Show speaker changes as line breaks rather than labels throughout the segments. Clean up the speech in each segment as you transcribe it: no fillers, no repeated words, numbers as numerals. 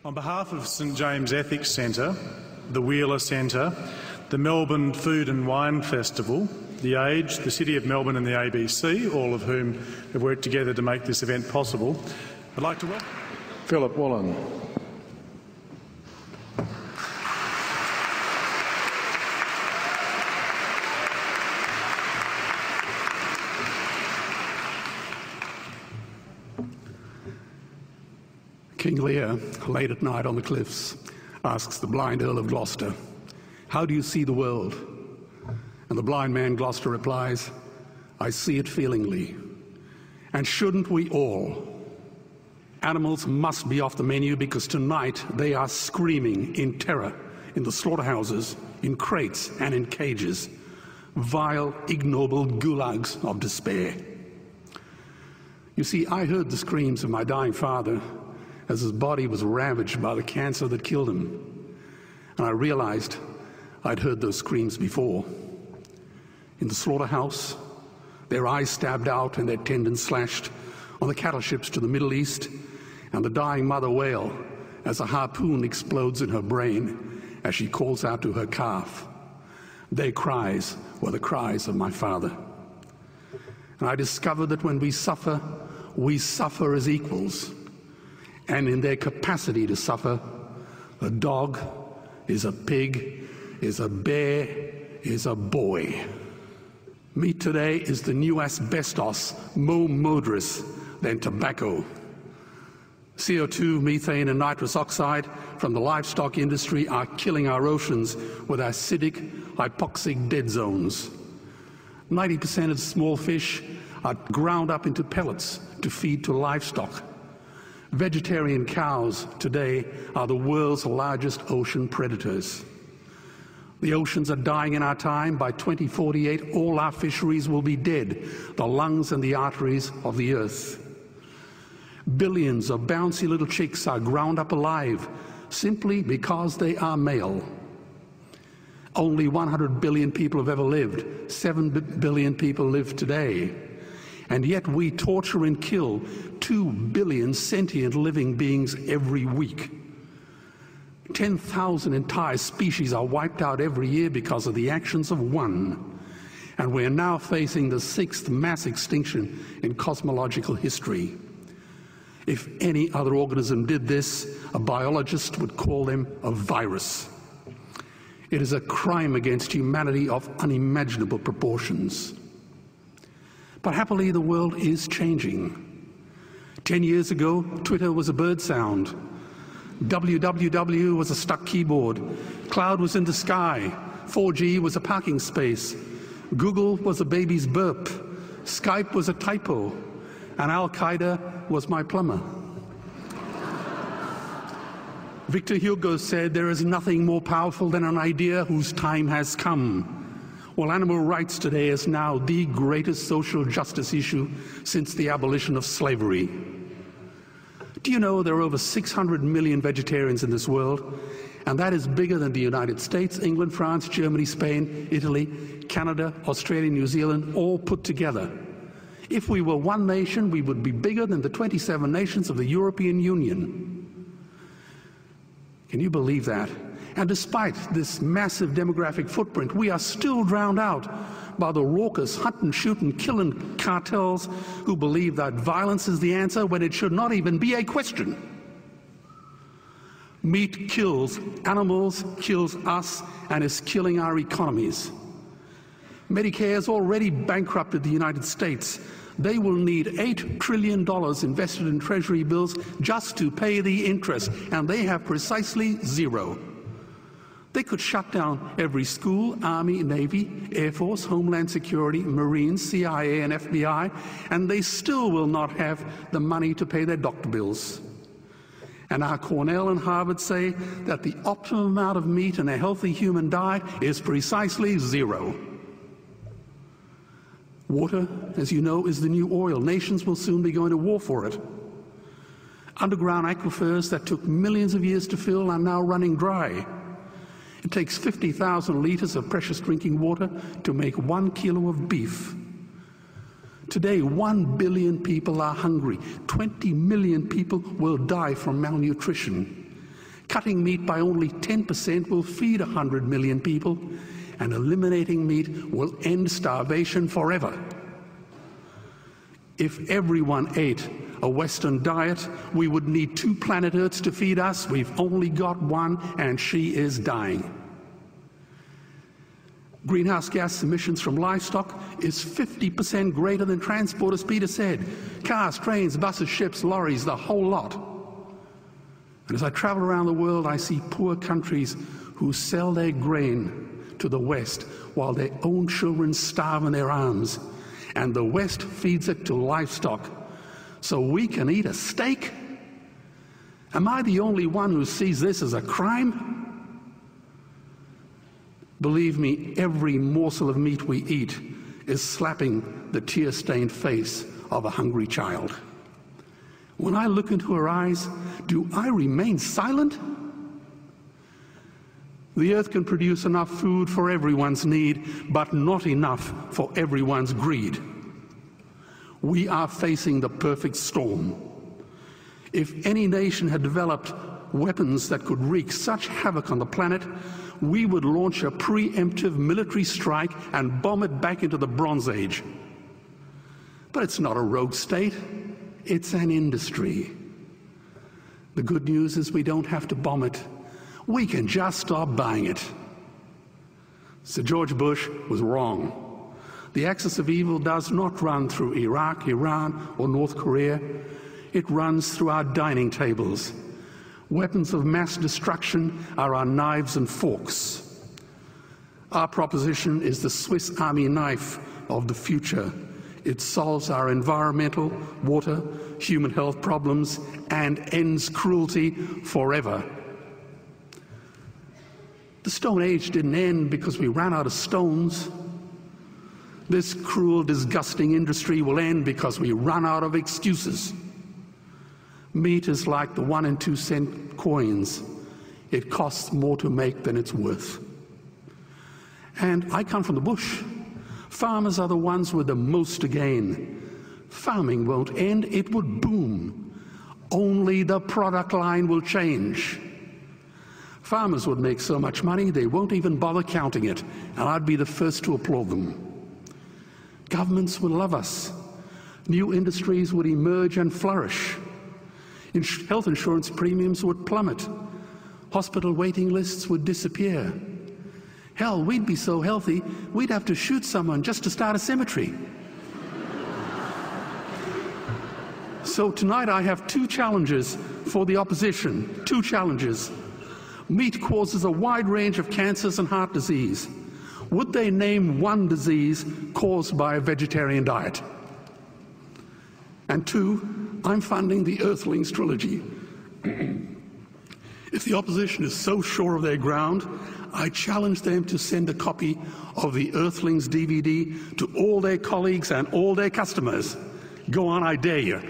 On behalf of St James Ethics Centre, the Wheeler Centre, the Melbourne Food and Wine Festival, The Age, the City of Melbourne and the ABC, all of whom have worked together to make this event possible, I'd like to welcome
Philip Wollen.
King Lear, late at night on the cliffs, asks the blind Earl of Gloucester, "How do you see the world?" And the blind man Gloucester replies, "I see it feelingly. And shouldn't we all? Animals must be off the menu because tonight they are screaming in terror in the slaughterhouses, in crates and in cages, vile, ignoble gulags of despair." You see, I heard the screams of my dying father as his body was ravaged by the cancer that killed him. And I realized I'd heard those screams before. In the slaughterhouse, their eyes stabbed out and their tendons slashed, on the cattle ships to the Middle East, and the dying mother wail as a harpoon explodes in her brain as she calls out to her calf. Their cries were the cries of my father. And I discovered that when we suffer as equals. And in their capacity to suffer, a dog is a pig, is a bear, is a boy. Meat today is the new asbestos, more murderous than tobacco. CO2, methane and nitrous oxide from the livestock industry are killing our oceans with acidic, hypoxic dead zones. 90% of small fish are ground up into pellets to feed to livestock. Vegetarian cows today are the world's largest ocean predators. The oceans are dying in our time. By 2048, all our fisheries will be dead, the lungs and the arteries of the earth. Billions of bouncy little chicks are ground up alive simply because they are male. Only 100 billion people have ever lived. 7 billion people live today. And yet we torture and kill 2 billion sentient living beings every week. 10,000 entire species are wiped out every year because of the actions of one. And we are now facing the 6th mass extinction in cosmological history. If any other organism did this, a biologist would call them a virus. It is a crime against humanity of unimaginable proportions. But happily, the world is changing. 10 years ago, Twitter was a bird sound. www was a stuck keyboard. Cloud was in the sky. 4G was a parking space. Google was a baby's burp. Skype was a typo. And Al-Qaeda was my plumber. Victor Hugo said, "There is nothing more powerful than an idea whose time has come." Well, animal rights today is now the greatest social justice issue since the abolition of slavery. Do you know there are over 600 million vegetarians in this world? And that is bigger than the United States, England, France, Germany, Spain, Italy, Canada, Australia, New Zealand, all put together. If we were one nation, we would be bigger than the 27 nations of the European Union. Can you believe that? And despite this massive demographic footprint, we are still drowned out by the raucous hunt and shoot and killing cartels who believe that violence is the answer when it should not even be a question. Meat kills animals, kills us, and is killing our economies. Medicare has already bankrupted the United States. They will need $8 trillion invested in Treasury bills just to pay the interest, and they have precisely zero. They could shut down every school, Army, Navy, Air Force, Homeland Security, Marines, CIA, and FBI, and they still will not have the money to pay their doctor bills. And our Cornell and Harvard say that the optimum amount of meat in a healthy human diet is precisely zero. Water, as you know, is the new oil. Nations will soon be going to war for it. Underground aquifers that took millions of years to fill are now running dry. It takes 50,000 liters of precious drinking water to make 1 kilo of beef. Today, 1 billion people are hungry. 20 million people will die from malnutrition. Cutting meat by only 10% will feed 100 million people, and eliminating meat will end starvation forever. If everyone ate a Western diet, we would need 2 planet Earths to feed us. We've only got one, and she is dying. Greenhouse gas emissions from livestock is 50% greater than transport, as Peter said. Cars, trains, buses, ships, lorries, the whole lot. And as I travel around the world, I see poor countries who sell their grain to the West while their own children starve in their arms. And the West feeds it to livestock so we can eat a steak? Am I the only one who sees this as a crime? Believe me, every morsel of meat we eat is slapping the tear-stained face of a hungry child. When I look into her eyes, do I remain silent? The earth can produce enough food for everyone's need, but not enough for everyone's greed. We are facing the perfect storm. If any nation had developed weapons that could wreak such havoc on the planet, we would launch a preemptive military strike and bomb it back into the Bronze Age. But it's not a rogue state, it's an industry. The good news is we don't have to bomb it. We can just stop buying it. Sir George Bush was wrong. The axis of evil does not run through Iraq, Iran, or North Korea. It runs through our dining tables. Weapons of mass destruction are our knives and forks. Our proposition is the Swiss Army knife of the future. It solves our environmental, water, human health problems and ends cruelty forever. The Stone Age didn't end because we ran out of stones. This cruel, disgusting industry will end because we run out of excuses. Meat is like the 1 and 2 cent coins. It costs more to make than it's worth. And I come from the bush. Farmers are the ones with the most to gain. Farming won't end, it would boom. Only the product line will change. Farmers would make so much money they won't even bother counting it, and I'd be the first to applaud them. Governments would love us. New industries would emerge and flourish. Health insurance premiums would plummet. Hospital waiting lists would disappear. Hell, we'd be so healthy, we'd have to shoot someone just to start a cemetery. So tonight I have 2 challenges for the opposition. 2 challenges. Meat causes a wide range of cancers and heart disease. Would they name one disease caused by a vegetarian diet? And 2, I'm funding the Earthlings trilogy. If the opposition is so sure of their ground, I challenge them to send a copy of the Earthlings DVD to all their colleagues and all their customers. Go on, I dare you.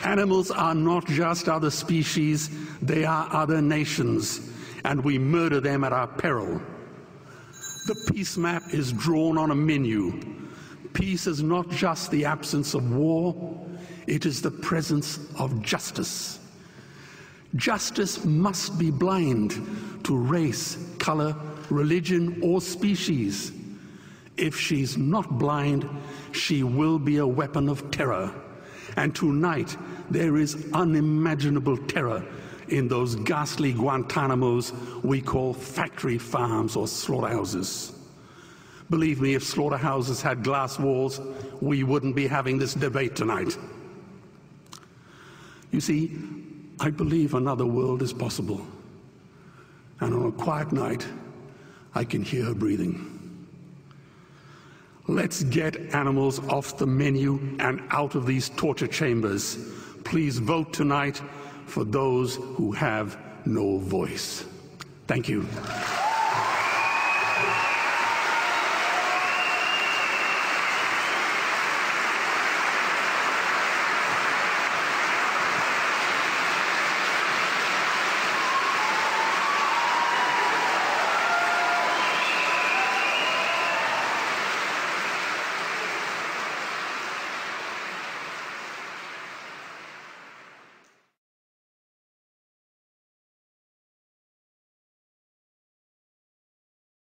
Animals are not just other species, they are other nations, and we murder them at our peril. The peace map is drawn on a menu. Peace is not just the absence of war, it is the presence of justice. Justice must be blind to race, color, religion, or species. If she's not blind, she will be a weapon of terror. And tonight, there is unimaginable terror in those ghastly Guantanamos we call factory farms or slaughterhouses. Believe me, if slaughterhouses had glass walls, we wouldn't be having this debate tonight. You see, I believe another world is possible. And on a quiet night, I can hear her breathing. Let's get animals off the menu and out of these torture chambers. Please vote tonight for those who have no voice. Thank you.